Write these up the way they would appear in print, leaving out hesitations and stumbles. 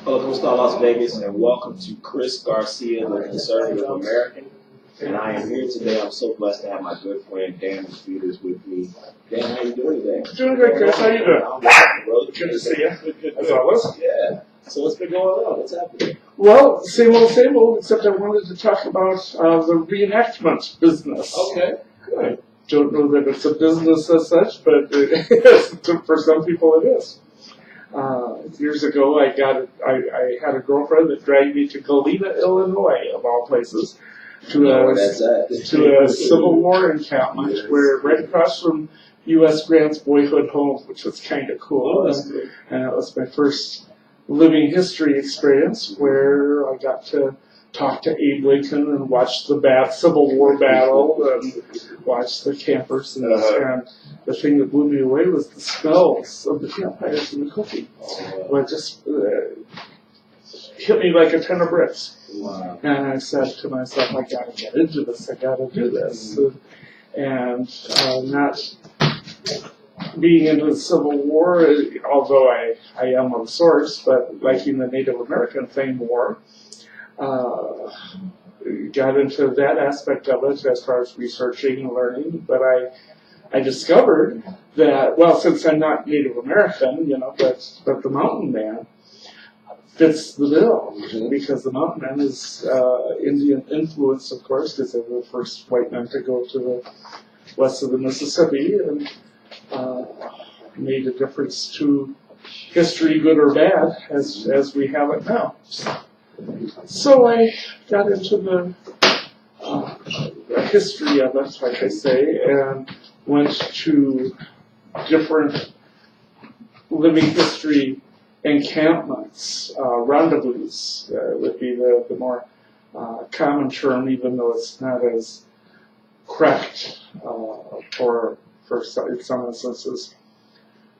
Hello, ¿cómo está Las Vegas? And welcome to Chris Garcia, the Conservative American. And I am here today. I'm so blessed to have my good friend Dan McFeters with me. Dan, how you doing today? Doing good, Chris. How you doing? I'm well, brother. Good to see you. Good. As always. Yeah. So what's been going on? What's happening? Well, same old, except I wanted to talk about the reenactment business. Okay, good. Don't know that it's a business as such, but for some people it is. Years ago, I had a girlfriend that dragged me to Galena, Illinois, of all places, to a Civil War encampment where right across from U.S. Grant's boyhood home, which was kind of cool. And that was my first living history experience where I got to talk to Abe Lincoln and watch the Civil War battle and watch the campers. And the thing that blew me away was the smells of the campfires and the cooking. Well, it just hit me like a ton of bricks. Wow. And I said to myself, I got to get into this. I got to do this. And not being into the Civil War, although I am of sorts, but liking the Native American thing more, got into that aspect of it as far as researching and learning. But I discovered that, well, since I'm not Native American, but the mountain man fits the bill, because the mountain man is Indian influence, of course, because they were the first white men to go to the west of the Mississippi and made a difference to history, good or bad, as we have it now. So I got into the history of it, like I say, and went to different living history encampments, rendezvous would be the more common term, even though it's not as correct for in some instances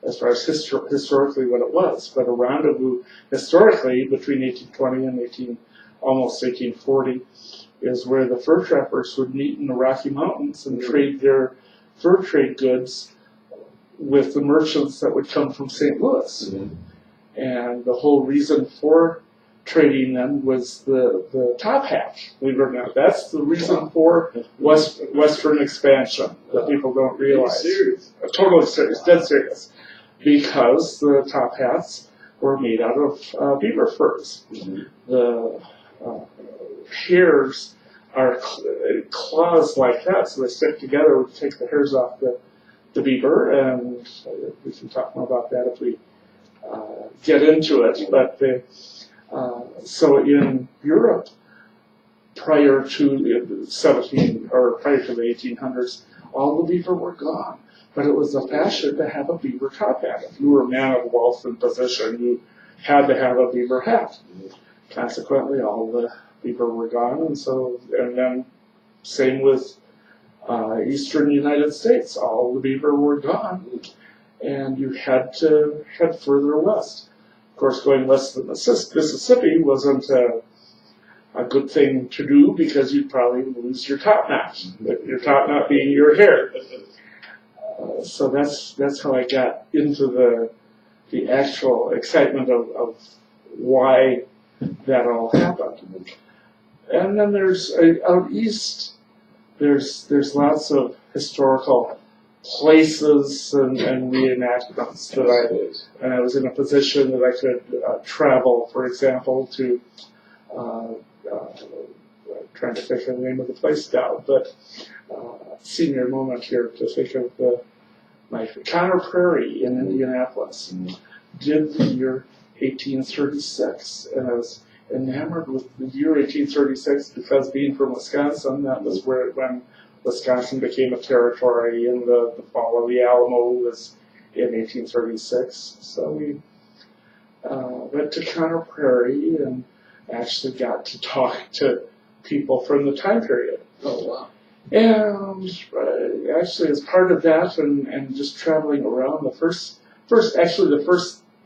as far as historically what it was. But a rendezvous historically between 1820 and almost 1840 is where the fur trappers would meet in the Rocky Mountains and trade their fur trade goods with the merchants that would come from St. Louis. And the whole reason for trading them was the top hat, believe it or not. That's the reason for Western expansion that people don't realize. Totally serious, dead serious. Because the top hats were made out of beaver furs. The hairs are claws like that, so they stick together. We take the hairs off the beaver, and we can talk more about that if we get into it. But so in Europe, prior to the 1800s, all the beaver were gone. But it was a fashion to have a beaver top hat. If you were a man of wealth and position, you had to have a beaver hat. Consequently, all the beaver were gone, and then same with eastern United States. All the beaver were gone, and you had to head further west. Of course, going west of the Mississippi wasn't a good thing to do because you'd probably lose your top knot. Your top knot being your hair. So that's how I got into the actual excitement of why that all happened. And then there's out east, there's lots of historical places and reenactments and I was in a position that I could travel, for example, to trying to think of the name of the place now, but senior moment here to think of my Conner Prairie in Indianapolis. Did the year 1836, and I was enamored with the year 1836 because being from Wisconsin, that was when Wisconsin became a territory, and the fall of the Alamo was in 1836. So we went to Conner Prairie and actually got to talk to people from the time period. Oh, wow. And actually, as part of that, and just traveling around, the first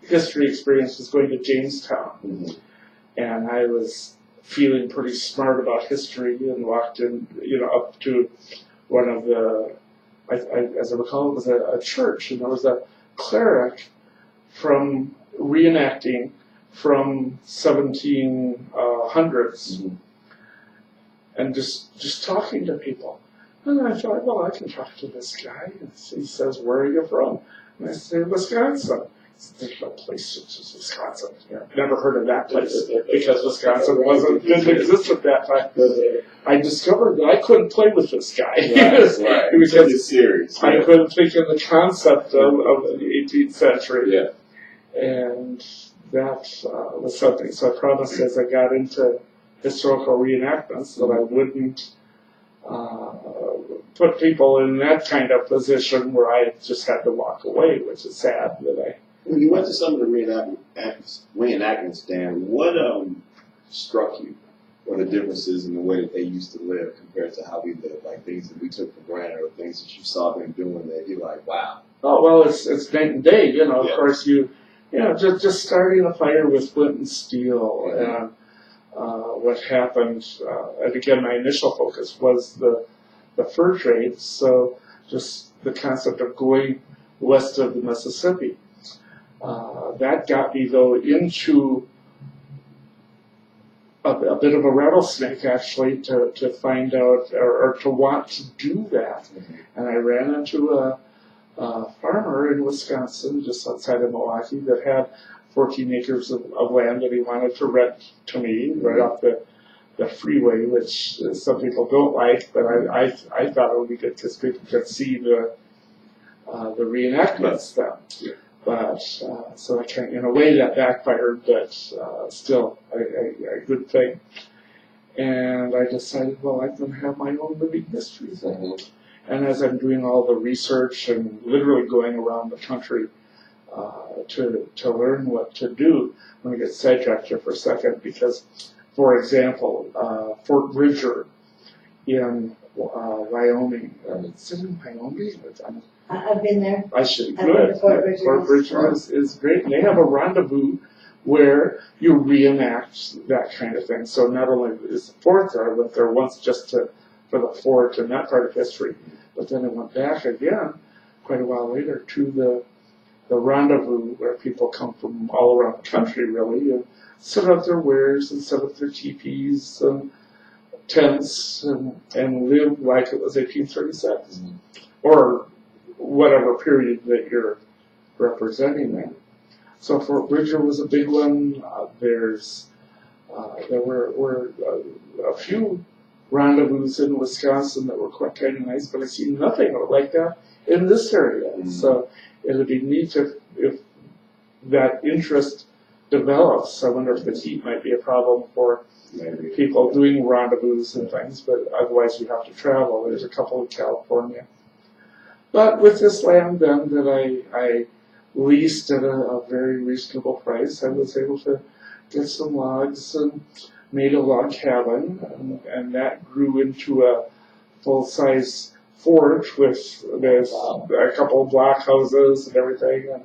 history experience was going to Jamestown, and I was feeling pretty smart about history, and walked in, up to one of the, as I recall, it was a church, and there was a cleric from reenacting from 1700s, and just talking to people. And I thought, well, I can talk to this guy. And he says, where are you from? And I say, Wisconsin. There's no place such as Wisconsin. Never heard of that place because Wisconsin didn't exist at that time. I discovered that I couldn't play with this guy. Right. Because serious. I couldn't think of the concept of the 18th century. Yeah. And that was something. So I promised as I got into historical reenactments that I wouldn't put people in that kind of position where I just had to walk away, which is sad that I. When you went to some of the reenactments, Dan, what struck you? What are the differences in the way that they used to live compared to how we live? Like things that we took for granted or things that you saw them doing that you're like, wow. Oh, well, it's night and day. Of course, just starting a fire with flint and steel and what happened. And again, my initial focus was the fur trade. So just the concept of going west of the Mississippi. That got me, though, into a bit of a rattlesnake, actually, to find out or to want to do that. And I ran into a farmer in Wisconsin, just outside of Milwaukee, that had 14 acres of land that he wanted to rent to me right off the freeway, which some people don't like, but I thought it would be good because people could see the reenactments then. But so I can't, in a way that backfired, but still a good thing. And I decided, well, I'm going to have my own living histories. And as I'm doing all the research and literally going around the country to learn what to do, I'm going to get sidetracked here for a second because, for example, Fort Bridger in Wyoming. Is it in Wyoming? I've been there. I should. I've been to Fort Bridger. Fort Bridger is great. And they have a rendezvous where you reenact that kind of thing. So not only is the fort there, I went there once just for the fort and that part of history, but then I went back again quite a while later to the rendezvous where people come from all around the country, really, and set up their wares and set up their teepees and tents and live like it was 1836 or whatever period that you're representing there. So Fort Bridger was a big one. There were a few rendezvous in Wisconsin that were quite kind of nice, but I see nothing like that in this area. So it would be neat if that interest develops. I wonder if the heat might be a problem for people doing rendezvous and things, but otherwise you have to travel. There's a couple in California. But with this land then that I leased at a very reasonable price, I was able to get some logs and made a log cabin, and that grew into a full-size fort with a couple of block houses and everything,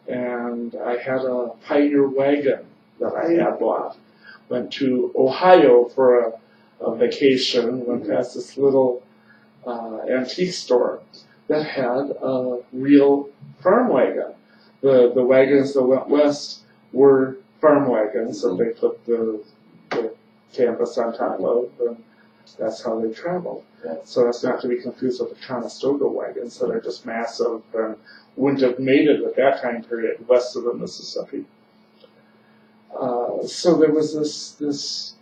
and I had a Pioneer wagon that I had bought. Went to Ohio for a vacation, went past this little antique store that had a real farm wagon. The wagons that went west were farm wagons that they put the canvas on top of, and that's how they traveled. So that's not to be confused with the Conestoga wagons that are just massive and wouldn't have made it at that time period west of the Mississippi. So there was this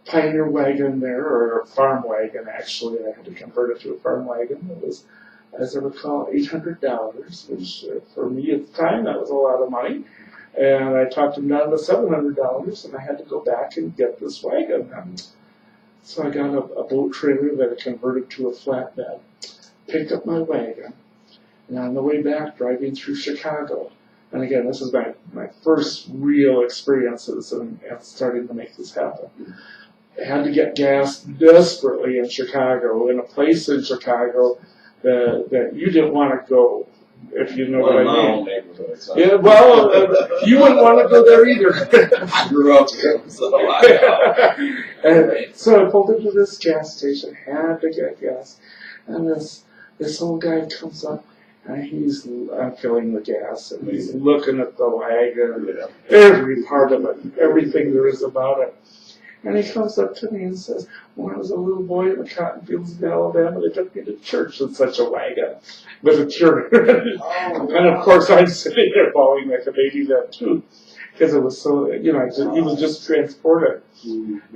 Pioneer wagon there, or a farm wagon actually. I had to convert it to a farm wagon. It was, as I recall, $800, which for me at the time that was a lot of money. And I talked him down to $700, and I had to go back and get this wagon. So I got a boat trailer that I converted to a flatbed, picked up my wagon, and on the way back, driving through Chicago. And again, this is my first real experiences in starting to make this happen. I had to get gas desperately in Chicago, in a place in Chicago that you didn't want to go, if you know what I mean. So. Yeah, well, you wouldn't want to go there either. I grew up there, so and so I pulled into this gas station, had to get gas, and this old guy comes up, And I'm filling the gas, and he's looking at the wagon, every part of it, everything there is about it. And he comes up to me and says, when I was a little boy in the cotton fields in Alabama, they took me to church in such a wagon with a children. And of course, I'm sitting there bawling like a baby then too, because it was so, he was just transported.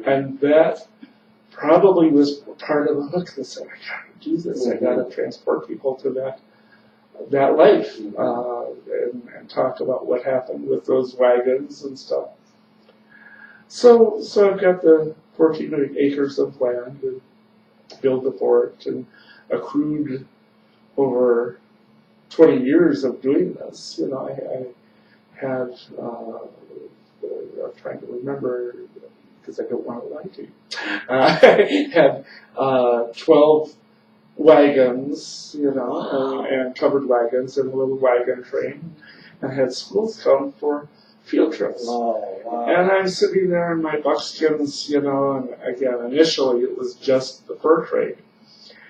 And that probably was part of the hook that said, I gotta do this, I gotta transport people to that life, and talk about what happened with those wagons and stuff. So I've got the 14 acres of land to build the fort, and accrued over 20 years of doing this. I had, I'm trying to remember, because I don't want to lie to you, I had 12 wagons, and covered wagons and a little wagon train, and had schools come for field trips. And I'm sitting there in my buckskins, and again, initially it was just the fur trade.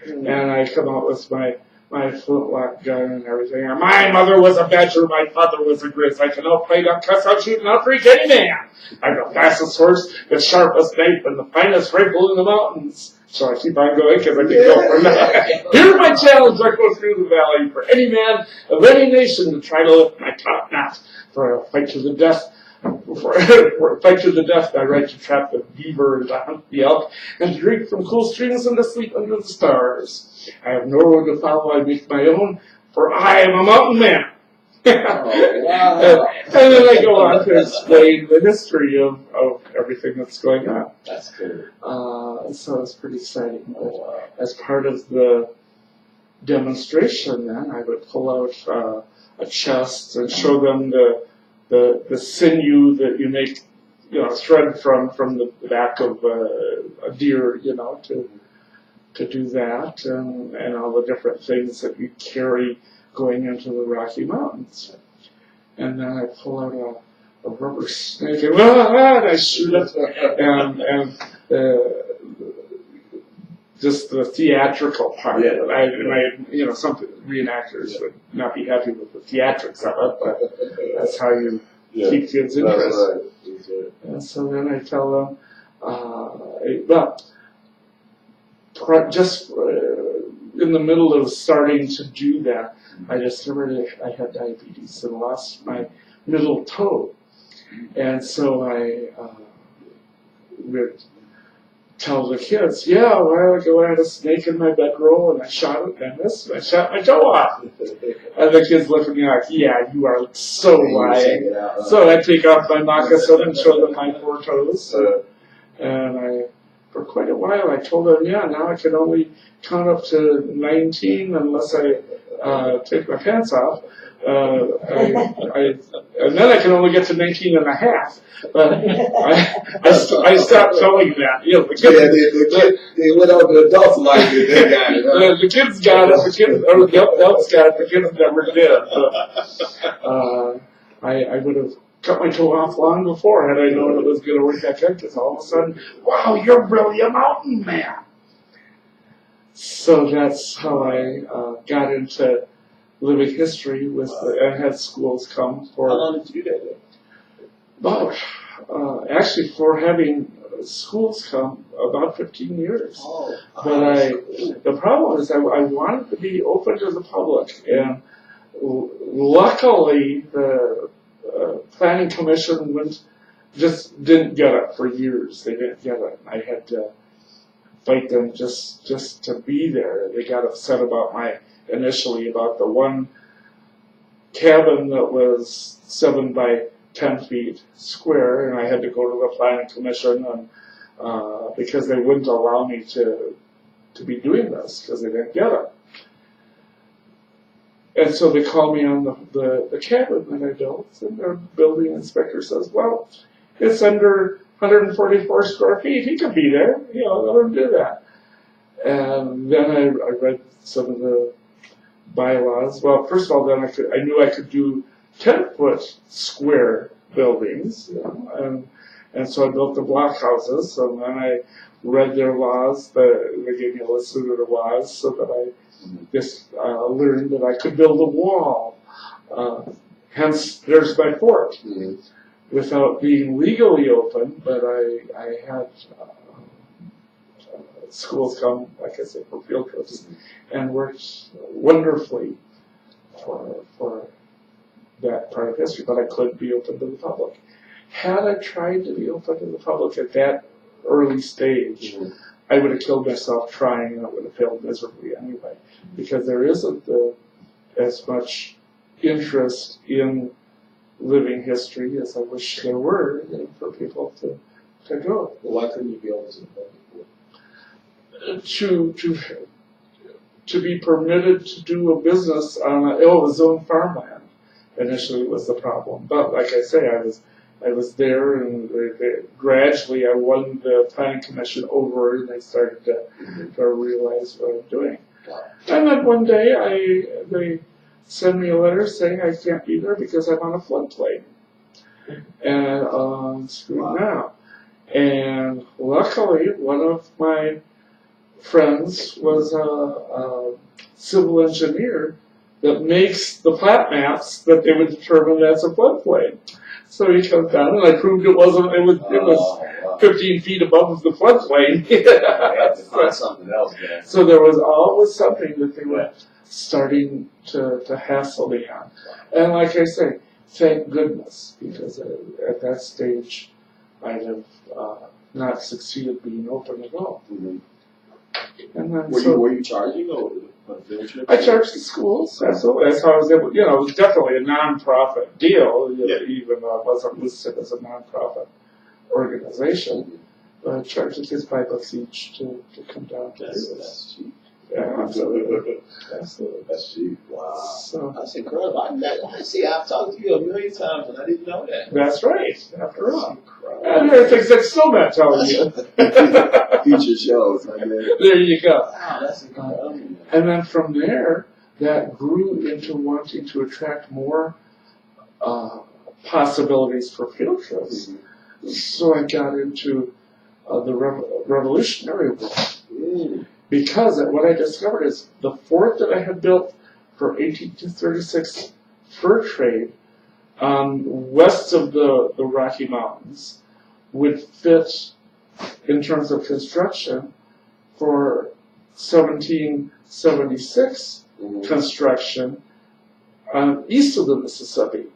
And I come out with my flintlock gun and everything. And my mother was a badger, my father was a grizz. I can outplay, out cuss, out shoot, and outfreak any man. I'm the fastest horse, the sharpest knife, and the finest rifle in the mountains. So I keep on going because I can go from that. Here's my challenge I go through the valley for any man of any nation to try to lift my top knot for a fight to the death. For a fight to the death, I ride to trap the beaver and to hunt the elk and to drink from cool streams and to sleep under the stars. I have no road to follow, I make my own, for I am a mountain man. And then I go on to explain the history of everything that's going on. That's good. So it's pretty exciting. But as part of the demonstration, then I would pull out a chest and show them the sinew that you make, thread from the back of a deer, to do that, and all the different things that you carry going into the Rocky Mountains. And then I pull out a rubber snake and I shoot it, and just the theatrical part of it. Some reenactors would not be happy with the theatrics of it, but that's how you keep kids' interest. Right. And so then I tell them, just in the middle of starting to do that, I discovered I had diabetes and lost my middle toe. And so I would tell the kids, a while ago I had a snake in my bedroll and I shot it and I missed and I shot my toe off. And the kids look at me like, you are so lying. So I take off my moccasin and show them my 4 toes. And for quite a while I told them, now I can only count up to 19 unless I take my pants off. And then I can only get to 19 and a half. But I stopped telling that. They went over to adults like it. They got it. The kids got it. The adults got it. The kids never did. But, I would have cut my toe off long before had I known it was going to work that good. Because all of a sudden, wow, you're really a mountain man. So that's how I got into living history and had schools come for. How long did you do that? Actually, for having schools come, about 15 years. But the problem is I wanted to be open to the public, and luckily the planning commission just didn't get it for years. They didn't get it. I had to fight them just to be there. They got upset about initially about the one cabin that was 7 by 10 feet square, and I had to go to the planning commission and because they wouldn't allow me to be doing this because they didn't get it. And so they called me on the cabin that I built, and the building inspector says, well, it's under 144 square feet. He can be there. Let him do that. And then I read some of the bylaws. Well, first of all, then I knew I could do 10-foot square buildings, and so I built the block houses, and then I read their laws. They gave me a list of the laws so that learned that I could build a wall. Hence, there's my fort. Without being legally open, but I had schools come, like I said, for field trips, and worked wonderfully for that part of history, but I couldn't be open to the public. Had I tried to be open to the public at that early stage, I would have killed myself trying, and it would have failed miserably anyway, because there isn't as much interest in living history as I wish there were for people to go. Well, why couldn't you be open to the public? To be permitted to do a business on a zoned farmland initially was the problem. But like I say, I was there, and gradually I won the planning commission over, and they started to realize what I'm doing. And then one day they send me a letter saying I can't be there because I'm on a floodplain. And screw now. And luckily, one of my friends was a civil engineer that makes the plat maps that they would determine that's a floodplain. So he comes down, and I proved it was 15 feet above the floodplain. I had to find something else there. So there was always something that they were starting to hassle me on. And like I say, thank goodness, because at that stage I'd have not succeeded being open at all. And then Were you charging or field trip? I charged the schools, absolutely. That's how I was able, it was definitely a non-profit deal, even though it wasn't listed as a non-profit organization. But I charged the kids $5 each to come down to do this. That's cheap. Yeah, absolutely. Absolutely. That's cheap. Wow. So, That's incredible. I've talked to you a million times and I didn't know that. that's right, after all. Incredible. And there are things I'm still not telling you. Future shows, man. There you go. Wow, that's incredible. And then from there, that grew into wanting to attract more possibilities for field trips. So I got into the Revolutionary War. Because what I discovered is the fort that I had built for 1836 fur trade west of the Rocky Mountains would fit in terms of construction for 1776 construction east of the Mississippi.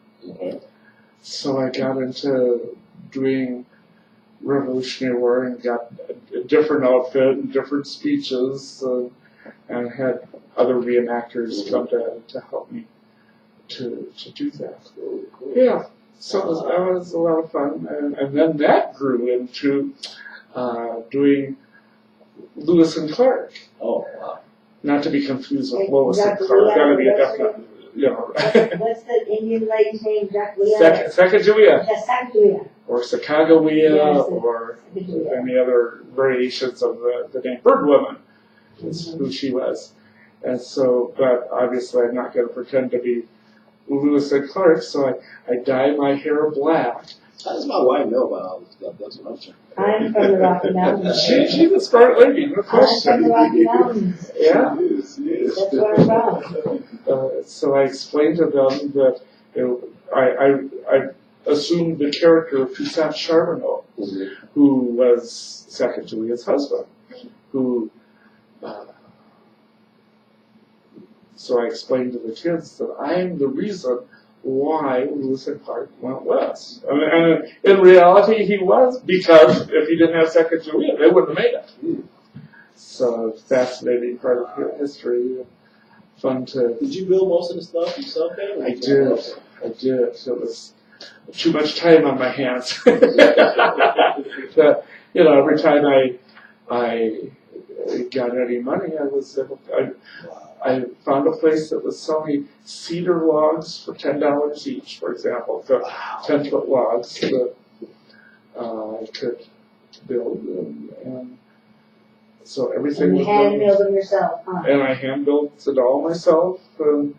So I got into doing Revolutionary War and got a different outfit and different speeches, and had other reenactors come to help me to do that. Yeah, so that was a lot of fun, and then that grew into doing Lewis and Clark. Oh, wow. Not to be confused with Lois and Clark. Got to be a definite, What's the Indian lady's name? Sacagawea? Sacagawea. Yeah, Sacagawea. Or Sacagawea, Yes, or any other variations of the name Bird Woman, is who she was. And so, but obviously I'm not going to pretend to be Lewis and Clark, so I dye my hair black. How does my wife know about all this stuff? That's what I'm trying. I'm from the Rocky Mountains. She's a smart lady, no I'm question. from the Rocky Mountains. Yeah. She is. That's where I'm from. So I explained to them that I assumed the character of Toussaint Charbonneau, who was Sacagawea's husband, who. So I explained to the kids that I'm the reason why Lewis and Clark went west. And in reality, he was, because if he didn't have Sacagawea, they wouldn't have made it. So fascinating part of history. Fun to. Did you build most of the stuff yourself then? I did. It was too much time on my hands. Every time I got any money, I found a place that was selling cedar logs for $10 each, for example, the 10-foot logs that I could build, and so everything And you was hand done. build them yourself, huh? And I hand built it all myself, and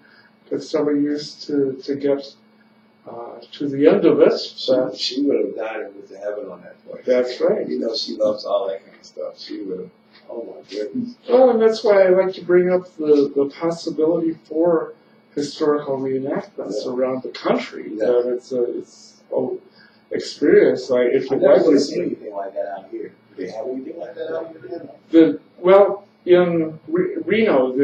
took several years to get to the end of it. She would have died and went to heaven on that point. That's right. She loves all that kind of stuff. She would have. Oh my goodness. Well, and that's why I like to bring up the possibility for historical reenactments around the country. Yeah. That it's experience. Like if I've you never like really seen anything like that out here. Do they have anything like that out here? in Reno,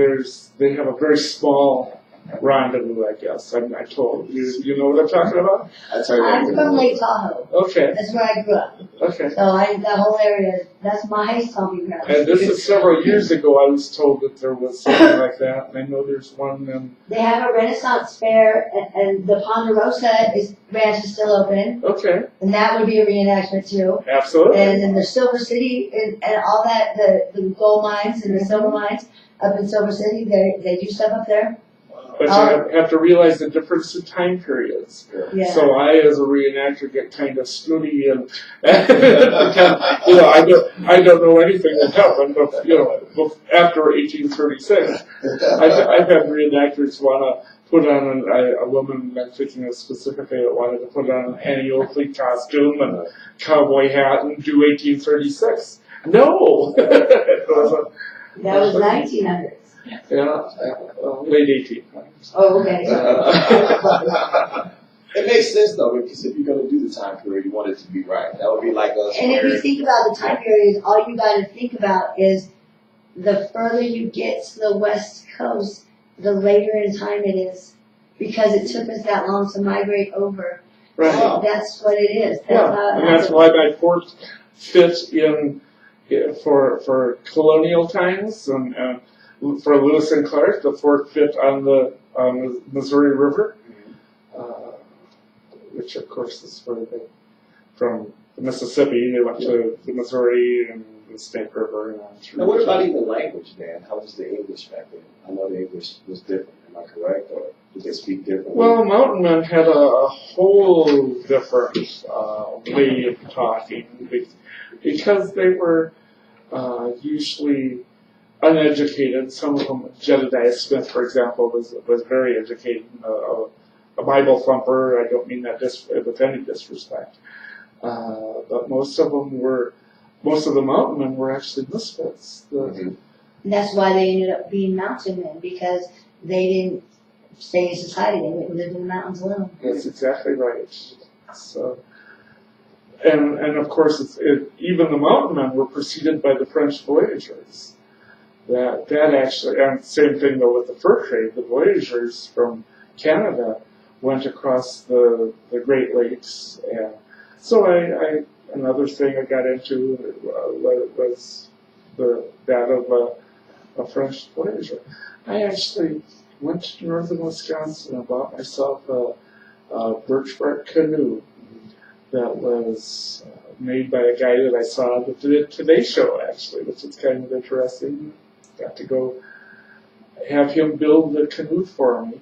they have a very small rendezvous. I guess I told you know what I'm talking about. That's heard I'm that. from Lake Tahoe. Okay, That's where I grew up. okay. So that whole area, that's my stomping ground. And this is several years ago. I was told that there was something like that, and I know there's one in. They have a Renaissance fair, and the Ponderosa branch is still open, Okay, and that would be a reenactment too. absolutely. And then the Silver City and all that, the gold mines and the silver mines up in Silver City, they do stuff up there. But you have to realize the difference in time periods. Yeah. So I, as a reenactor, get kind of snooty and, I don't know anything that happened, but, after 1836. I've had reenactors want to put on a woman, I'm thinking of specifically, that wanted to put on an Annie Oakley costume and a cowboy hat and do 1836. No! That was 1900s. Late 1800s. Oh, okay. It makes sense though, because if you're going to do the time period, you want it to be right. That would be like us. And if you think about the time period, all you got to think about is the further you get to the West Coast, the later in time it is, because it took us that long to migrate over. Right. Wow. That's what it is. That's Yeah, how it and that's happens. why my fort fits in for colonial times, and for Lewis and Clark, the fort fit on the Missouri River, which of course is where they, from the Mississippi, they went to the Missouri and the Snake River and on through. Now, what about even language, Dan? How was the English back then? I know the English was different. Am I correct, or did they speak differently? Well, mountain men had a whole different way of talking because they were usually uneducated. Some of them, Jedediah Smith, for example, was very educated, a Bible thumper. I don't mean that with any disrespect, but most of the mountain men were actually misfits. And that's why they ended up being mountain men, because they didn't stay in society. They went and lived in the mountains alone. That's exactly right. So, and of course, even the mountain men were preceded by the French voyageurs. That actually, and same thing though with the fur trade. The voyageurs from Canada went across the Great Lakes, and so another thing I got into was that of a French voyager. I actually went to northern Wisconsin and bought myself a birch bark canoe that was made by a guy that I saw at the Today Show, actually, which is kind of interesting. Got to go have him build the canoe for me.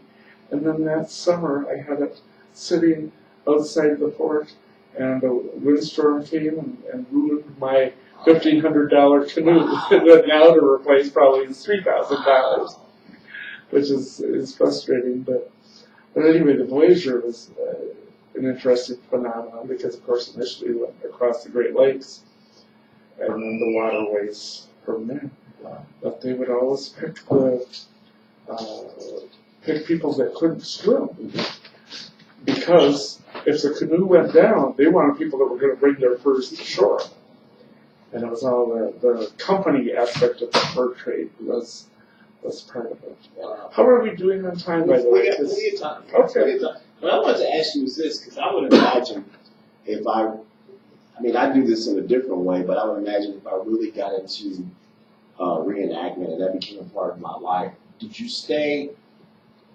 And then that summer, I had it sitting outside the fort, and a windstorm came and ruined my $1,500 canoe that now to replace probably is $3,000, which is frustrating. But anyway, the Voyager was an interesting phenomenon because, of course, initially we went across the Great Lakes and then the waterways from there. But they would always pick people that couldn't swim, because if the canoe went down, they wanted people that were going to bring their furs to shore. And it was all the company aspect of the fur trade was part of it. How are we doing on time, by the way? We got plenty of time. Okay. Plenty of time. What I wanted to ask you is this, because I would imagine if I do this in a different way, but I would imagine if I really got into reenactment and that became a part of my life, did you stay,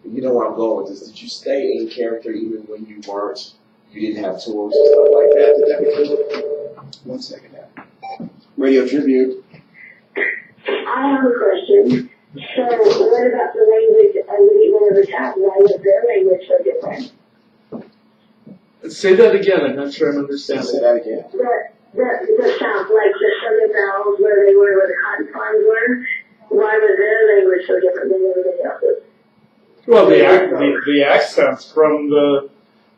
you know where I'm going with this, did you stay in character even when you didn't have tours and stuff like that? Did that become, 1 second now. Radio Tribute. I have a question. So, what about the language and the people of the top? Why was their language so different? Say that again. I'm not sure I'm understanding. Say that again. The South, like the Southern Bells, where they were, where the cotton farms were, why was their language so different than everybody else's? Well, the accents from the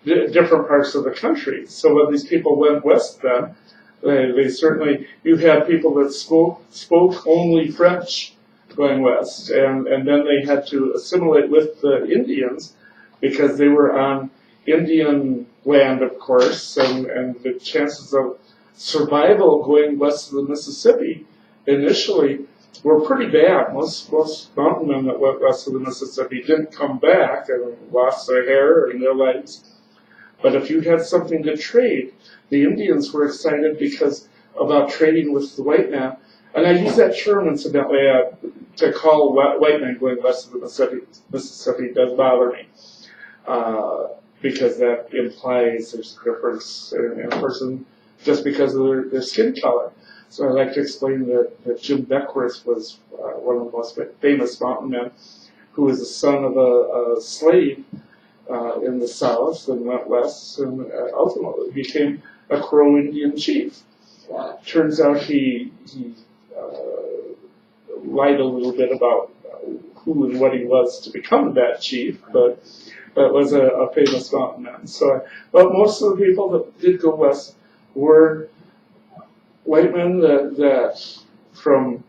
different parts of the country. So when these people went west then, They certainly, you had people that spoke only French going west, and then they had to assimilate with the Indians because they were on Indian land, of course, and the chances of survival going west of the Mississippi initially were pretty bad. Most mountain men that went west of the Mississippi didn't come back and lost their hair and their legs. But if you had something to trade, the Indians were excited because about trading with the white man. And I use that term incidentally to call white men going west of the Mississippi does bother me. Because that implies there's a difference in a person just because of their skin color. So I like to explain that Jim Beckworth was one of the most famous mountain men who was the son of a slave in the South and went west and ultimately became a Crow Indian chief. Wow. Turns out he lied a little bit about who and what he was to become that chief, but was a famous mountain man. So, but most of the people that did go west were white men that from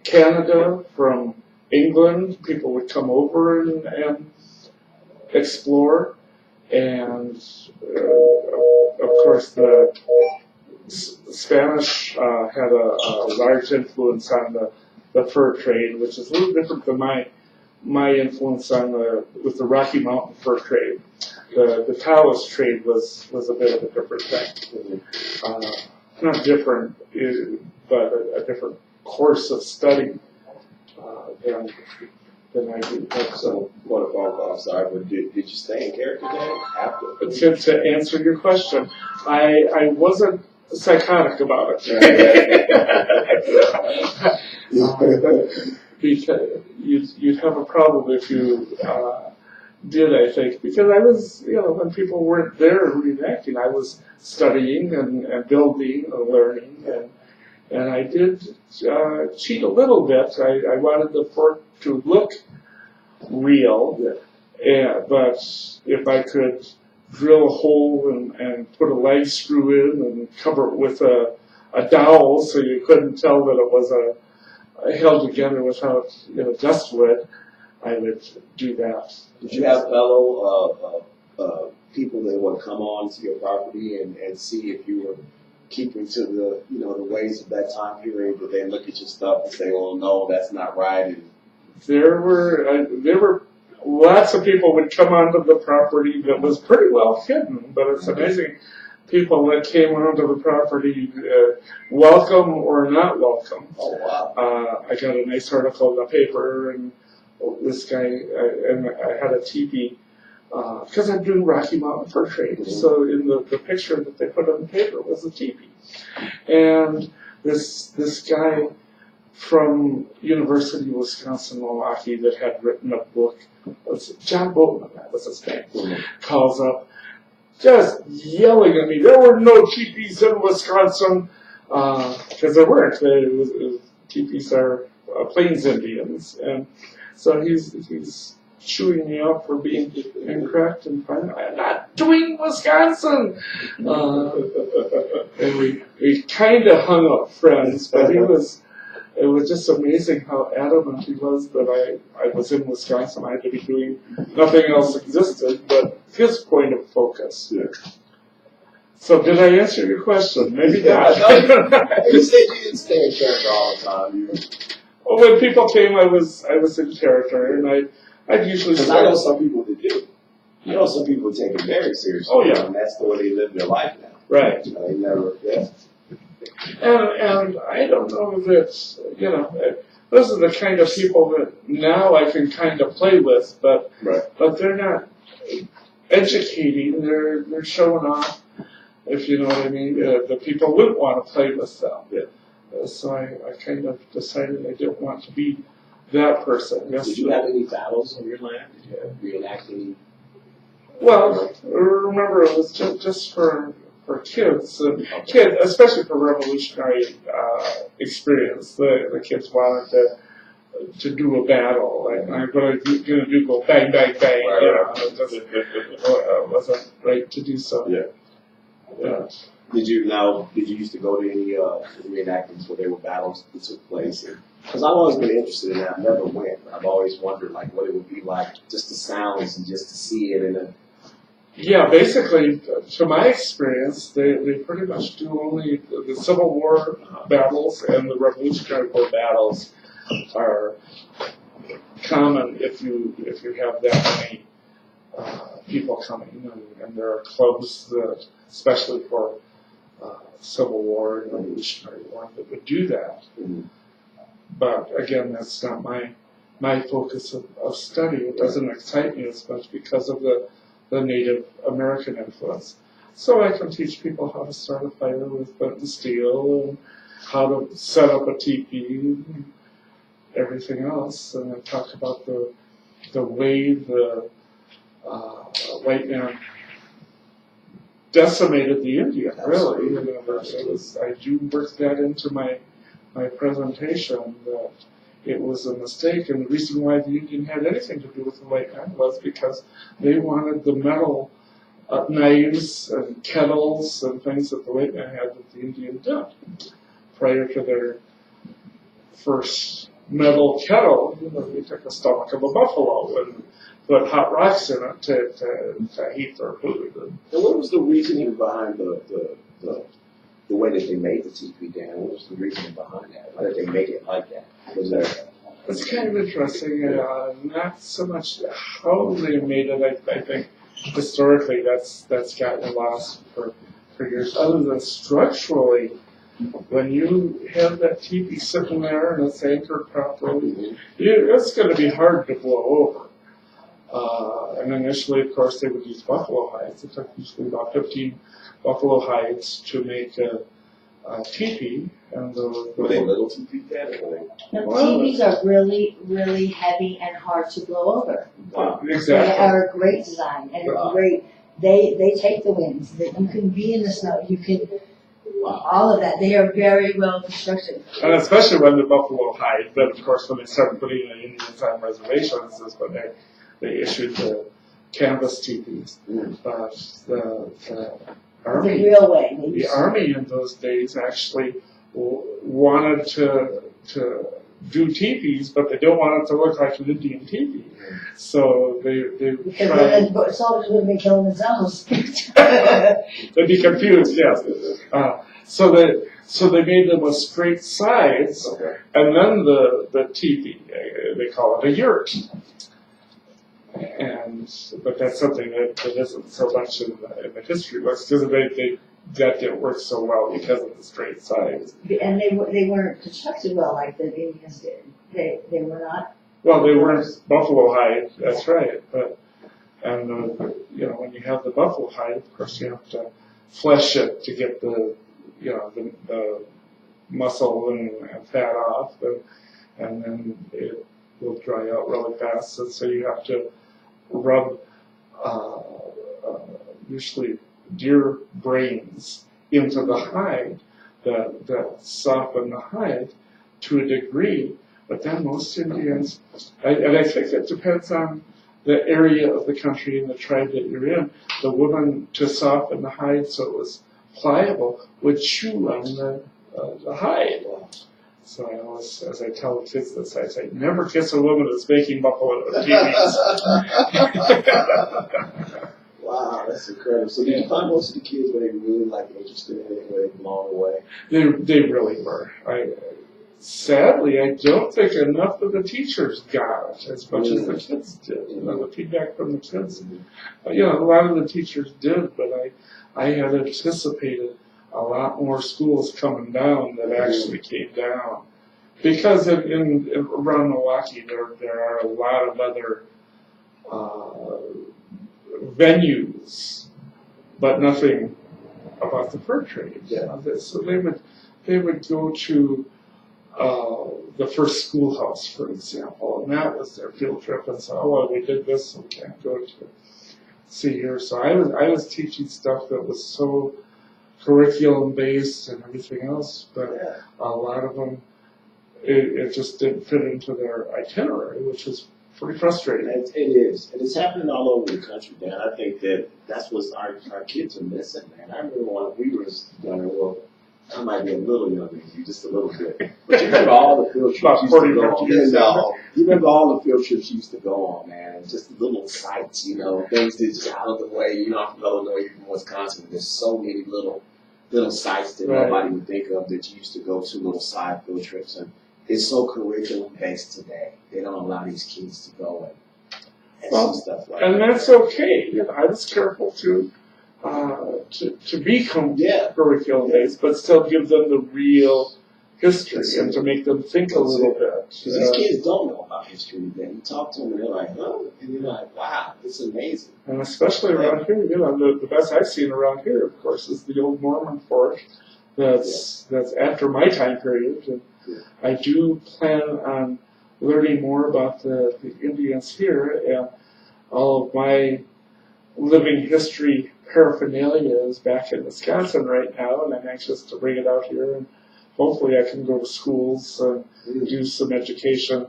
Canada, from England, people would come over and explore, and of course the Spanish had a large influence on the fur trade, which is a little different than my influence on with the Rocky Mountain fur trade. The Taoist trade was a bit of a different thing. Not different, but a different course of study than I do. So, what a phone call, sorry, but did you stay in character then after? To answer your question, I wasn't psychotic about it. Because you'd have a problem if you did, I think, because I was, when people weren't there reenacting, I was studying and building and learning, and I did cheat a little bit. I wanted the fork to look real, but if I could drill a hole and put a leg screw in and cover it with a dowel so you couldn't tell that it was held together without dustwood, I would do that. Did you have fellow people that would come on to your property and see if you were keeping to the the ways of that time period? Did they look at your stuff and say, "Oh no, that's not right"? And there were lots of people would come onto the property that was pretty well hidden, but it's amazing. People that came onto the property, welcome or not welcome. Oh wow! I got a nice article in the paper, and this guy, and I had a teepee, because I'm doing Rocky Mountain fur trade. Mm-hmm. So in the picture that they put on the paper was a teepee, and this guy from University of Wisconsin-Milwaukee that had written a book, John Boatman, that was his name, mm-hmm. calls up, just yelling at me. There were no teepees in Wisconsin, because there weren't. Teepees are Plains Indians, and so he's chewing me out for being incorrect, and finally, I'm not doing Wisconsin. And we kind of hung up friends, but it was just amazing how adamant he was that I was in Wisconsin. I had to be doing, nothing else existed but his point of focus. Yeah. So did I answer your question? Maybe not. You said you didn't stay in character all the time. Well, when people came, I was in character, and I'd usually. Because I know some people that do. Some people take it very seriously. Oh yeah. And that's the way they live their life now. Right. They never. Yeah. And I don't know that, those are the kind of people that now I can kind of play with, but they're not educating, they're showing off, if you know what I mean. The people wouldn't want to play with them. Yeah. So I kind of decided I didn't want to be that person. Did you have any battles on your land? Did you reenact any? Well, remember, it was just for kids, especially for revolutionary experience. The kids wanted to do a battle, like I'm going to do go bang bang bang. Right. It just wasn't right to do so. Yeah. Did you used to go to any reenactments where there were battles that took place? Because I've always been interested in that. I never went. I've always wondered like what it would be like, just the sounds and just to see it in a. Yeah, basically, to my experience, they pretty much do only the Civil War battles and the Revolutionary War battles are common if you have that many people coming, and there are clubs that, especially for Civil War and Revolutionary War, that would do that. Mm-hmm. But again, that's not my focus of study. It doesn't excite me as much because of the Native American influence. So I can teach people how to start a fire with flint and steel, and how to set up a teepee, and everything else. And I talk about the way the white man decimated the Indian, really. I do work that into my presentation, that it was a mistake, and the reason why the Indian had anything to do with the white man was because they wanted the metal knives and kettles and things that the white man had that the Indian did. Prior to their first metal kettle, they took the stomach of a buffalo and put hot rocks in it to heat their food. And what was the reasoning behind the way that they made the teepee, Dan? What was the reasoning behind that? Why did they make it like that? Was there? It's kind of interesting. Not so much how they made it. I think historically that's gotten lost for years. Other than structurally, when you have that teepee sitting there and it's anchored properly, it's going to be hard to blow over. And initially, of course, they would use buffalo hides. It took usually about 15 buffalo hides to make a teepee. And were they little teepee, Dad? The teepees are really, really heavy and hard to blow over. Exactly. They are a great design and a great. They take the winds. You can be in the snow. You can. All of that. They are very well constructed. And especially when the buffalo hide. Then, of course, when they started putting the Indians on reservations, is when they issued the canvas teepees. But the Army, the real way. The Army in those days actually wanted to do teepees, but they don't want it to look like an Indian teepee. So they because tried. then the soldiers would have been killing themselves. They'd be confused, yes. So they made them with straight sides, and then the teepee, they call it a yurt. But that's something that isn't so much in the history books, because that didn't work so well because of the straight sides. And they weren't constructed well like the Indians did. They were not. Well, they weren't buffalo hide. That's right. And when you have the buffalo hide, of course you have to flesh it to get the muscle and fat off, and then it will dry out really fast. And so you have to rub usually deer brains into the hide that soften the hide to a degree. But then most Indians, and I think it depends on the area of the country and the tribe that you're in, the woman, to soften the hide so it was pliable, would chew on the hide. So I always, as I tell the kids this, I say, never kiss a woman that's making buffalo teepees. Wow, that's incredible. So did you find most of the kids, were they really interested in it, were they blown away? They really were. Sadly, I don't think enough of the teachers got it as much as the kids did. The feedback from the kids. A lot of the teachers did, but I had anticipated a lot more schools coming down that actually came down. Because around Milwaukee, there are a lot of other venues, but nothing about the fur trade. So they would go to the first schoolhouse, for example, and that was their field trip, and say, oh, well, we did this, so we can't go to see here. So I was teaching stuff that was so curriculum based and everything else, but a lot of them, it just didn't fit into their itinerary, which is pretty frustrating. It is, and it's happening all over the country, man. I think that's what our kids are missing, man. I remember when we were younger. Well, I might be a little younger than you, just a little bit. But you remember all the field trips you used to go on. No, you remember all the field trips you used to go on, man. And just little sites, things that just out of the way. I'm from Illinois, you're from Wisconsin. There's so many little sites that nobody would think of that you used to go to, little side field trips, and it's so curriculum based today. They don't allow these kids to go and see stuff like that. And that's okay. I was careful to become curriculum based, but still give them the real history and to make them think a little bit. These kids don't know about history today. You talk to them and they're like, "Oh," and you're like, "Wow, it's amazing." And especially around here, the best I've seen around here, of course, is the old Mormon fort. That's after my time period. And I do plan on learning more about the Indians here, and all of my living history paraphernalia is back in Wisconsin right now, and I'm anxious to bring it out here, and hopefully I can go to schools and do some education,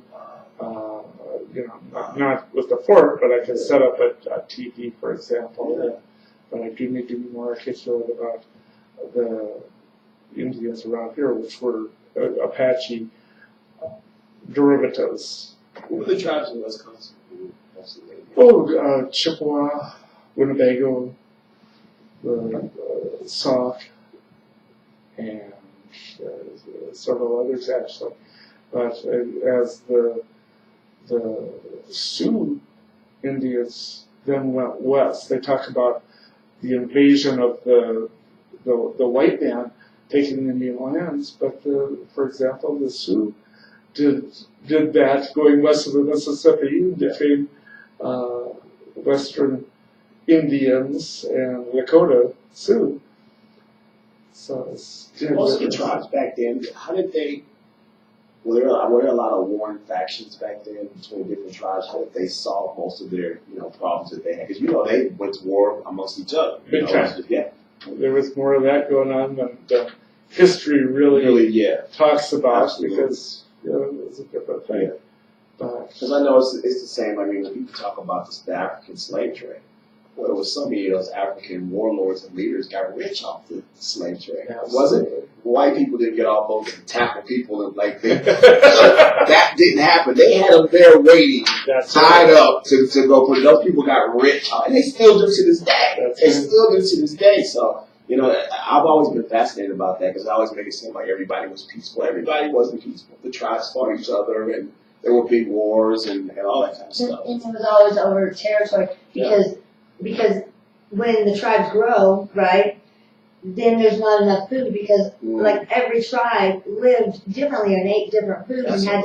not with the fort, but I can set up a TV, for example, but I do need to be more articulate about the Indians around here, which were Apache derivatives. Who were the tribes in Wisconsin? Chippewa, Winnebago, the Sauk, and several others actually. But as the Sioux Indians then went west, they talk about the invasion of the white man taking Indian lands, but for example, the Sioux did that going west of the Mississippi and became Western Indians and Lakota Sioux. So most of the tribes back then, how did they? Were there a lot of warring factions back then between different tribes? How did they solve most of their problems that they had? Because they went to war amongst each other. Big time. There was more of that going on than history really talks about. Absolutely. Because it's a different thing. Because I know it's the same. I mean, when people talk about the African slave trade, well, it was so many of those African warlords and leaders got rich off the slave trade. It wasn't white people didn't get all boats and tackle people and that didn't happen. They had them there waiting, tied up to go. But those people got rich, and they still do to this day. So I've always been fascinated about that because I always make it seem like everybody was peaceful. Everybody wasn't peaceful. The tribes fought each other, and there were big wars and all that kind of stuff. And it was always over territory because when the tribes grow, right, then there's not enough food because like every tribe lived differently and ate different food and had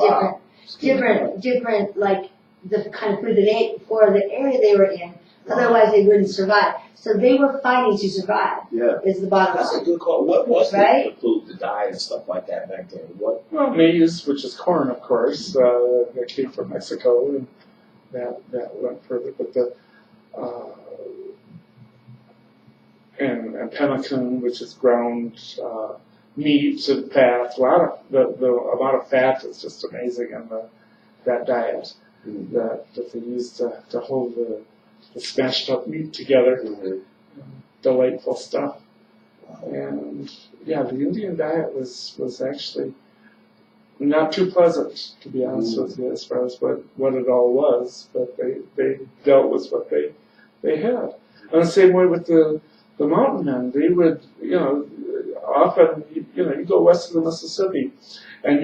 different like the kind of food that they ate for the area they were in. Otherwise, they wouldn't survive. So they were fighting to survive. Is the bottom line. That's a good call. What was the food, the diet, and stuff like that back then? Well, maize, which is corn, of course, that came from Mexico, and that went further. But and pemmican, which is ground meat and fat. A lot of the amount of fat is just amazing in that diet that they use to hold the smashed up meat together. Delightful stuff. And the Indian diet was actually not too pleasant, to be honest with you, as far as what it all was, but they dealt with what they had. And the same way with the mountain men, they would, often, you go west of the Mississippi, and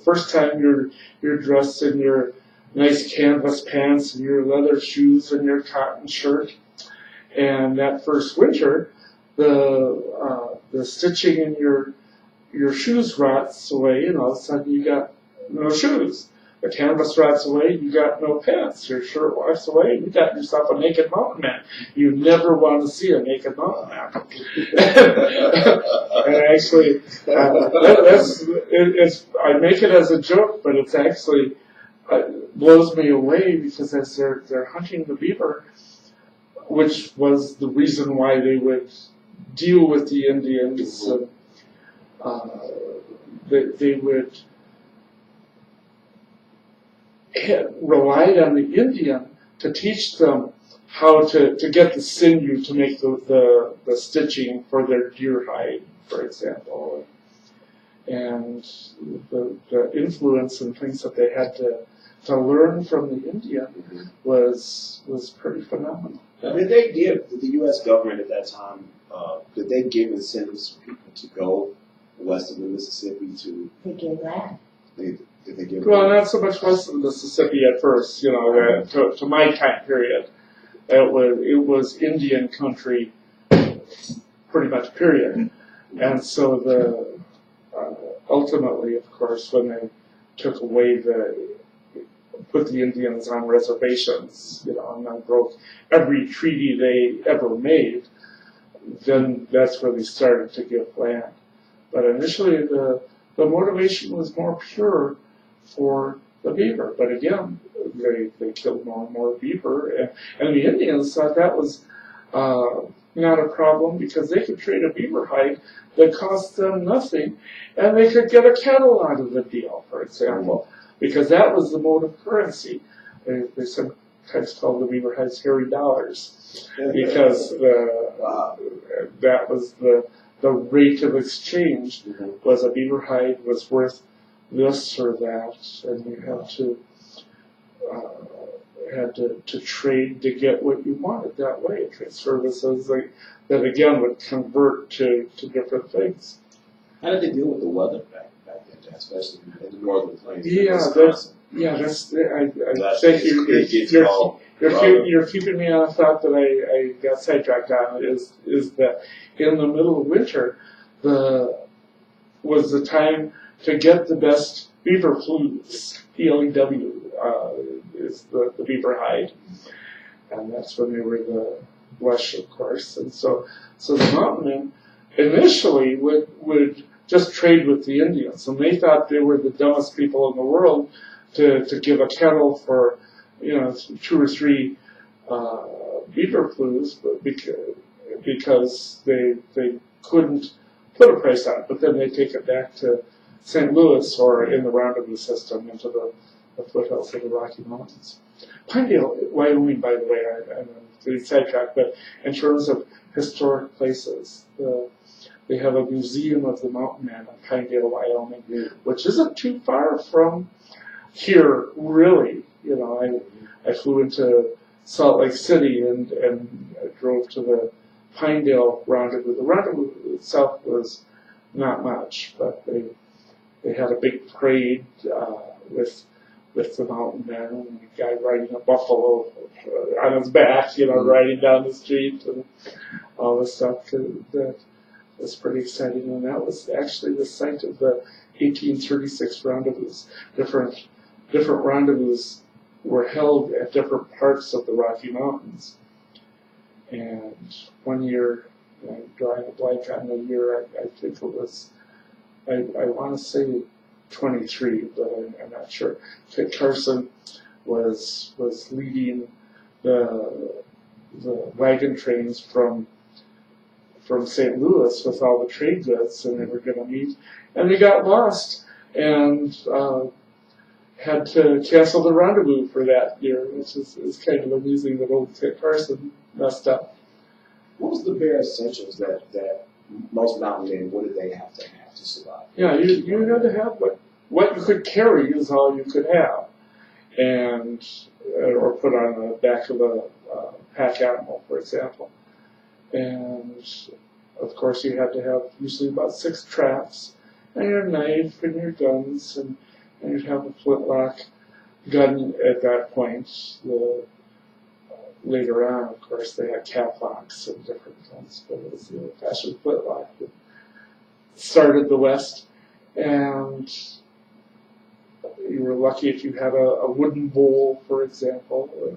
first time you're dressed in your nice canvas pants and your leather shoes and your cotton shirt, and that first winter, the stitching in your shoes rots away, and all of a sudden you got no shoes. The canvas rots away, you got no pants. Your shirt rots away, you got yourself a naked mountain man. You never want to see a naked mountain man. And actually, I make it as a joke, but it's actually blows me away because as they're hunting the beaver, which was the reason why they would deal with the Indians, they would relied on the Indian to teach them how to get the sinew to make the stitching for their deer hide, for example. And the influence and things that they had to learn from the Indian was pretty phenomenal. Now, did the U.S. government at that time, did they give incentives for people to go west of the Mississippi to? They give that. Did they give? Well, not so much west of the Mississippi at first. To my time period, it was Indian country, pretty much. Period. And so ultimately, of course, when they took away put the Indians on reservations, and then broke every treaty they ever made, then that's where they started to give land. But initially, the motivation was more pure for the beaver. But again, they killed more and more beaver, and the Indians thought that was not a problem because they could trade a beaver hide that cost them nothing, and they could get a cattle out of the deal, for example, because that was the mode of currency. They sometimes called the beaver hides hairy dollars because that was the rate of exchange. Was a beaver hide was worth this or that, and you had to trade to get what you wanted that way. Trade services that again would convert to different things. How did they deal with the weather back then, especially in the northern plains? I think you're keeping me on a thought that I got sidetracked on. Is that in the middle of winter, was the time to get the best beaver plumes. PLEW is the beaver hide, and that's when they were the blush, of course. And so the mountain men initially would just trade with the Indians, and they thought they were the dumbest people in the world to give a kettle for 2 or 3 beaver plumes, but because they couldn't put a price on it. But then they take it back to St. Louis or in the Roundabout system into the foothills of the Rocky Mountains. Pinedale, Wyoming, by the way, I'm getting sidetracked, but in terms of historic places, they have a museum of the mountain man in Pinedale, Wyoming, which isn't too far from here, really. I flew into Salt Lake City and I drove to the Pinedale Roundabout. The Roundabout itself was not much, but they had a big parade with the mountain man and a guy riding a buffalo on his back, riding down the street and all this stuff. That was pretty exciting, and that was actually the site of the 1836 rendezvous. Different rendezvous were held at different parts of the Rocky Mountains. And one year, I'm drawing a blank on the year, I think it was, I want to say 23, but I'm not sure. Kit Carson was leading the wagon trains from St. Louis with all the trade goods, and they were going to meet, and they got lost and had to cancel the rendezvous for that year, which is kind of amusing that old Kit Carson messed up. What was the bare essentials that most mountain men, what did they have to survive? Yeah, you had to have what you could carry is all you could have, and or put on the back of a pack animal, for example. And of course, you had to have usually about 6 traps, and your knife and your guns, and you'd have a flintlock gun at that point. Later on, of course, they had cap locks and different guns, but it was the old-fashioned flintlock that started the West. And you were lucky if you had a wooden bowl, for example, or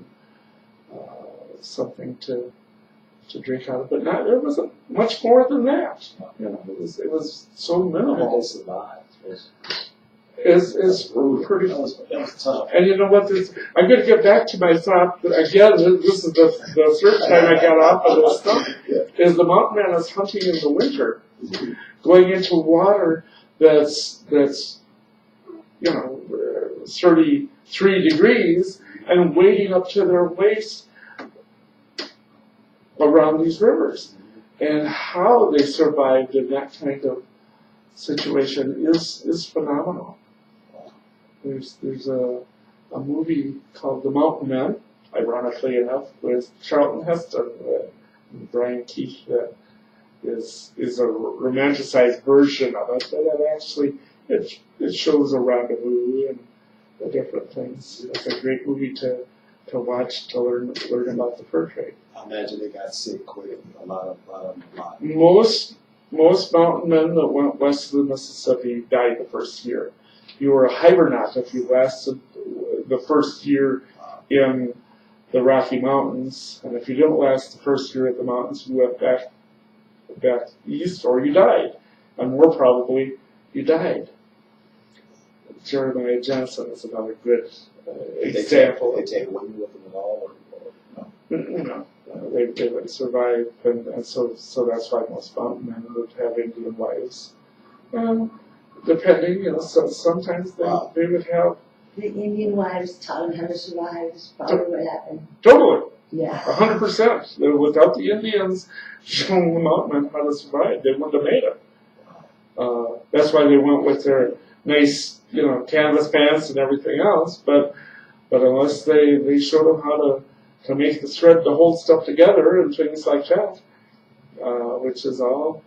something to drink out of. But there wasn't much more than that. It was so minimal. How did they survive? Is pretty. That was tough. And you know what? I'm going to get back to my thought. Again, this is the third time I got off of this stuff. Is the mountain man is hunting in the winter, going into water that's 33 degrees and wading up to their waist around these rivers. And how they survived in that kind of situation is phenomenal. There's a movie called The Mountain Men, ironically enough, with Charlton Heston, Brian Keith, that is a romanticized version of it, but it actually it shows a rendezvous and the different things. It's a great movie to watch to learn about the fur trade. I imagine they got sick quick. A lot. Most mountain men that went west of the Mississippi died the first year. You were a hibernaut if you lasted the first year in the Rocky Mountains, and if you didn't last the first year at the mountains, you went back east, or you died, and more probably, you died. Jeremiah Johnson is another good example. They take women with them at all, or no? No, they would survive, and so that's why most mountain men would have Indian wives. Depending, sometimes they would have. The Indian wives taught them how to survive. Is probably what happened. Totally. Yeah. 100%. Without the Indians showing the mountain men how to survive, they wouldn't have made it. That's why they went with their nice, canvas pants and everything else. But unless they showed them how to make the thread to hold stuff together and things like that, which is all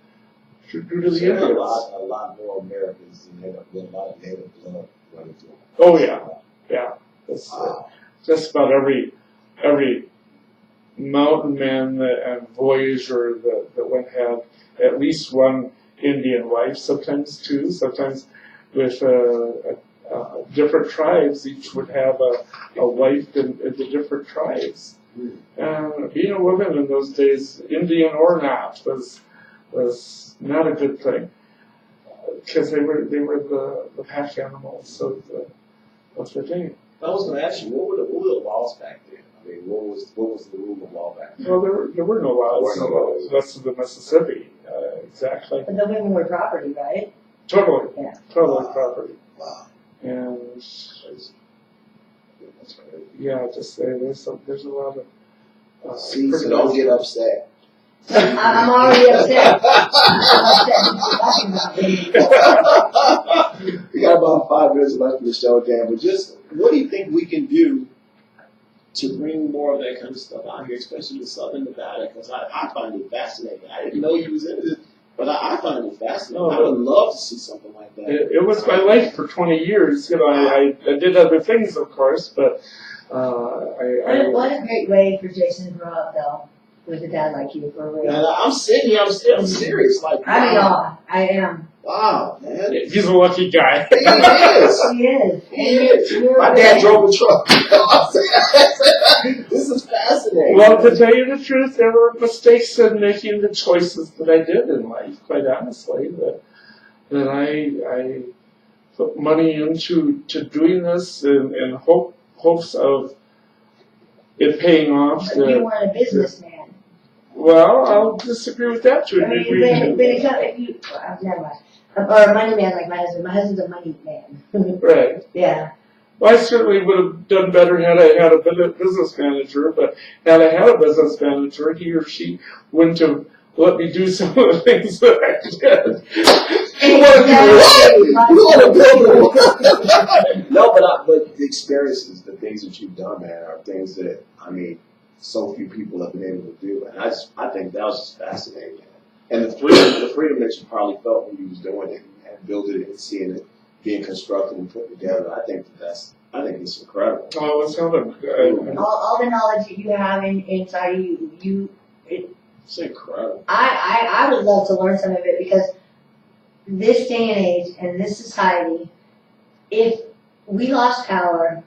due to the Indians. A lot more Americans than a lot of native blood running through. Oh yeah. It's, just about every mountain man and voyager that went had at least one Indian wife, sometimes two, sometimes with different tribes. Each would have a wife in the different tribes. And being a woman in those days, Indian or not, was not a good thing, because they were the pack animals of the day. I was going to ask you, what were the laws back then? I mean, what was the rule of law back then? Well, there were no laws west of the Mississippi, exactly. But the women were property, right? Totally. Yeah. Totally property. Wow. And yeah, just there's a lot of. See, so don't get upset. I'm already upset. We got about 5 minutes left in the show, Dan, but just what do you think we can do to bring more of that kind of stuff out here, especially in Southern Nevada? Because I find it fascinating. I didn't know you was into this, but I find it fascinating. I would love to see something like that. It was my life for 20 years. I did other things, of course, but What a great way for Jason to grow up, though, with a dad like you, for real. I'm sitting here, I'm serious. Like, I'm in awe. I am. Wow, man. He's a lucky guy. He is. He is. He is. My dad drove a truck. This is fascinating. Well, to tell you the truth, there were mistakes in making the choices that I did in life, quite honestly, that I put money into doing this in hopes of it paying off. But you weren't a businessman. Well, I'll disagree with that to a degree. Never mind. Or a money man like my husband. My husband's a money man. Right. Yeah. Well, I certainly would have done better had I had a business manager, but had I had a business manager, he or she wouldn't have let me do some of the things that I did. No, but the experiences, the things that you've done, man, are things that, so few people have been able to do. And I think that was just fascinating. And the freedom that you probably felt when you was doing it and building it and seeing it being constructed and put together, I think it's incredible. Oh, it's something. All the knowledge that you have inside you, it's incredible. I would love to learn some of it, because this day and age and this society, if we lost power,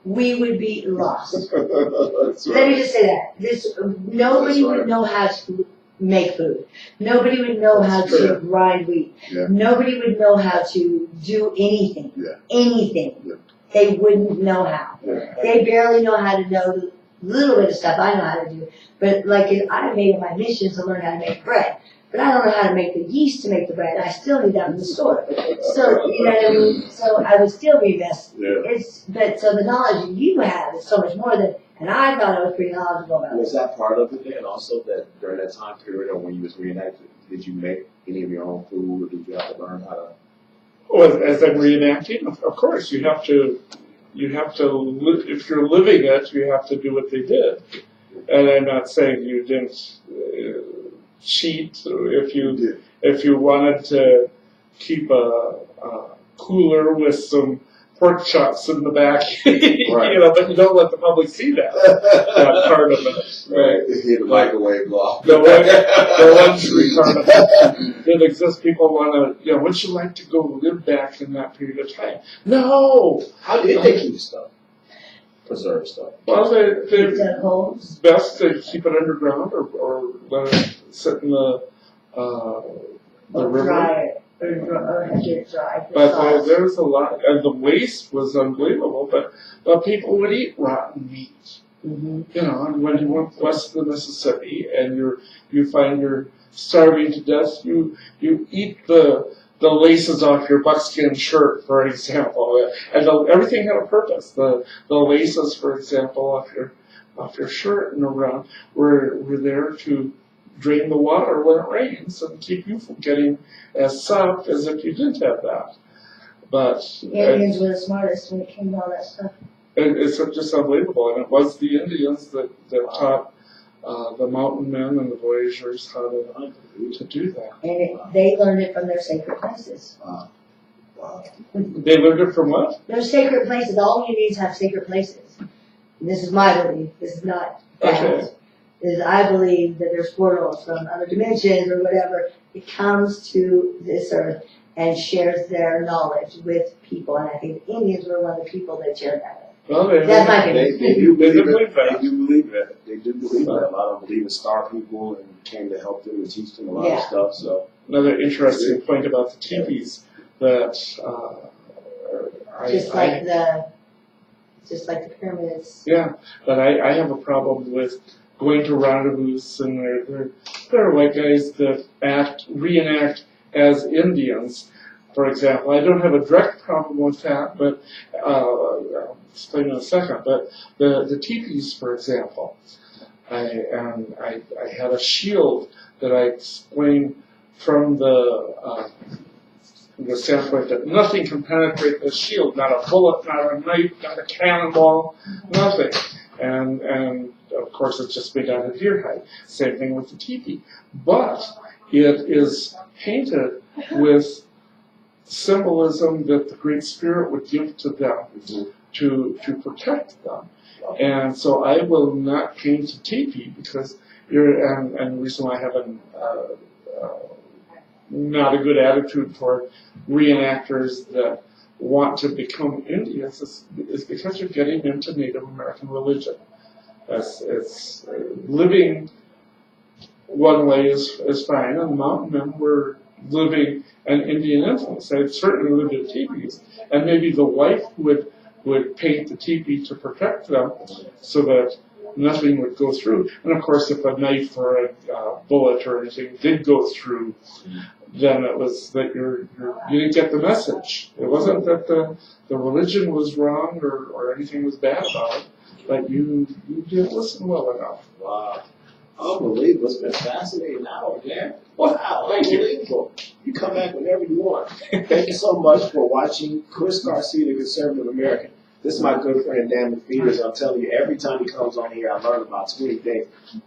we would be lost. Let me just say that. Nobody would know how to make food. Nobody would know how to grind wheat. Yeah. Nobody would know how to do anything. Yeah. Anything. Yeah. They wouldn't know how. Yeah. They barely know how to know the little bit of stuff I know how to do. But like I made it my mission to learn how to make bread. but I don't know how to make the yeast to make the bread. I still need that from the store. So, you know what I mean? So I would still be best. Yeah. So the knowledge you have is so much more than, and I thought I was pretty knowledgeable about it. Was that part of it then? Also, that during that time period, or when you was reenacting, did you make any of your own food, or did you have to learn how to? Well, as I'm reenacting, of course, you have to, if you're living it, you have to do what they did. And I'm not saying you didn't cheat. If you wanted to keep a cooler with some pork chops in the back, Right. you know, but you don't let the public see that part of it. Right. Hit the microwave block. The luxury part of it that exists. People want to, you know, would you like to go live back in that period of time? No. How did they keep stuff? Preserve stuff. Well, Keep that whole. it's best to keep it underground or let it sit in the river. Dry it. Or get it dry. But there's a lot, and the waste was unbelievable. But people would eat rotten meat. Mm-hmm. You know, and when you went west of the Mississippi and you find you're starving to death, you eat the laces off your buckskin shirt, for example, and everything had a purpose. The laces, for example, off your shirt and around were there to drain the water when it rains and keep you from getting as soft as if you didn't have that. But The Indians were the smartest when it came to all that stuff. it's just unbelievable, and it was the Indians that taught the mountain men and the voyageurs how to do that. And they learned it from their sacred places. Wow. They learned it from what? Their sacred places, all you need is have sacred places. And this is my belief. This is not fact. Is I believe that there's portals from other dimensions or whatever. It comes to this earth and shares their knowledge with people. And I think the Indians were one of the people that shared that with. Well, That's my They opinion. do believe believe it. that. They do believe it. They do believe it. A lot of them believe in star people and came to help them and teach them a lot of stuff. So Another interesting point about the teepees that Just like the pyramids. Yeah, but I have a problem with going to rendezvous and there are white guys that reenact as Indians, for example. I don't have a direct problem with that, but I'll explain in a second. But the teepees, for example, I had a shield that I explained from the standpoint that nothing can penetrate the shield, not a bullet, not a knife, not a cannonball, nothing. And of course it's just made out of deer hide. Same thing with the teepee. But it is painted with symbolism that the Great Spirit would give to them to protect them. And so I will not paint a teepee because and the reason why I have not a good attitude toward reenactors that want to become Indians is because you're getting into Native American religion. It's living one way is fine, and the mountain men were living an Indian influence. They certainly lived in teepees, and maybe the wife would paint the teepee to protect them so that nothing would go through. And of course, if a knife or a bullet or anything did go through, then it was that you didn't get the message. It wasn't that the religion was wrong or anything was bad about it, but you didn't listen well enough. wow. Unbelievable. It's been a fascinating hour, Dan. Wow, thank you. Unbelievable. You come back whenever you want. Thank you so much for watching Chris Garcia, the Conservative American. This is my good friend Dan McFeters. I'm telling you, every time he comes on here, I learn about 20 things.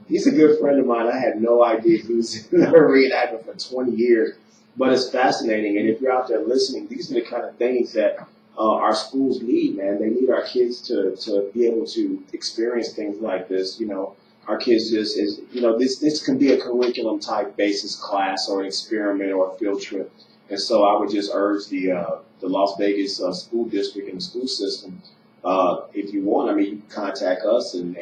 He's a good friend of mine. I had no idea he was in the reenactment for 20 years. But it's fascinating. And if you're out there listening, these are the kind of things that our schools need, man. They need our kids to be able to experience things like this. You know, our kids this can be a curriculum type basis class or an experiment or a field trip. And so I would just urge the Las Vegas school district and the school system, if you want, you can contact us and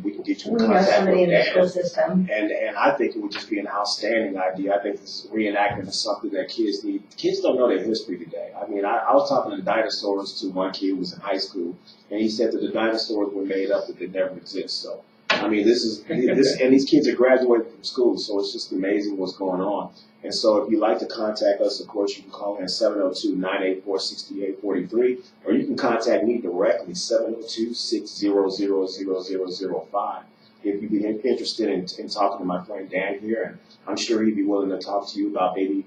we can get you in We know contact somebody with in the school Dan. system. And I think it would just be an outstanding idea. I think this reenactment is something that kids need. Kids don't know their history today. I was talking to dinosaurs to one kid who was in high school, and he said that the dinosaurs were made up, that they never exist. So I I mean, and these kids are graduating from school, so it's just amazing what's going on. And so if you'd like to contact us, of course, you can call in at 702-984-6843, or you can contact me directly, 702-600-0005. If you'd be interested in talking to my friend Dan here, and I'm sure he'd be willing to talk to you about maybe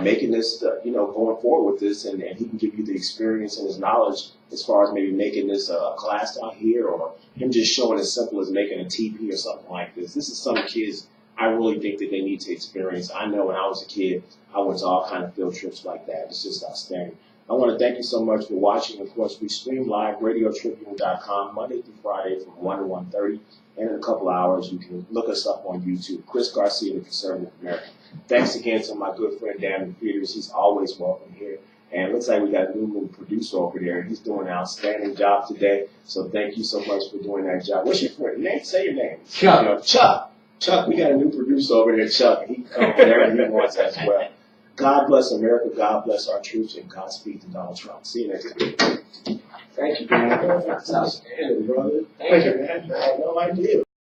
making this, going forward with this, and he can give you the experience and his knowledge as far as maybe making this a class out here, or him just showing as simple as making a TP or something like this. This is some kids I really think that they need to experience. I know when I was a kid, I went to all kind of field trips like that. It's just outstanding. I want to thank you so much for watching. Of course, we stream live, radiotribune.com, Monday through Friday from 1 to 1:30. And in a couple hours, you can look us up on YouTube. Chris Garcia, the Conservative American. Thanks again to my good friend Dan McFeters. He's always welcome here. And it looks like we got a new little producer over there, and he's doing an outstanding job today. So thank you so much for doing that job. What's your friend name? Say your name. Chuck. Chuck, we got a new producer over there, Chuck, and he can come over there and he wants as well. God bless America, God bless our troops, and Godspeed to Donald Trump. See you next time. Thank you, man. That's outstanding, brother. Thank you. Man. I had no idea.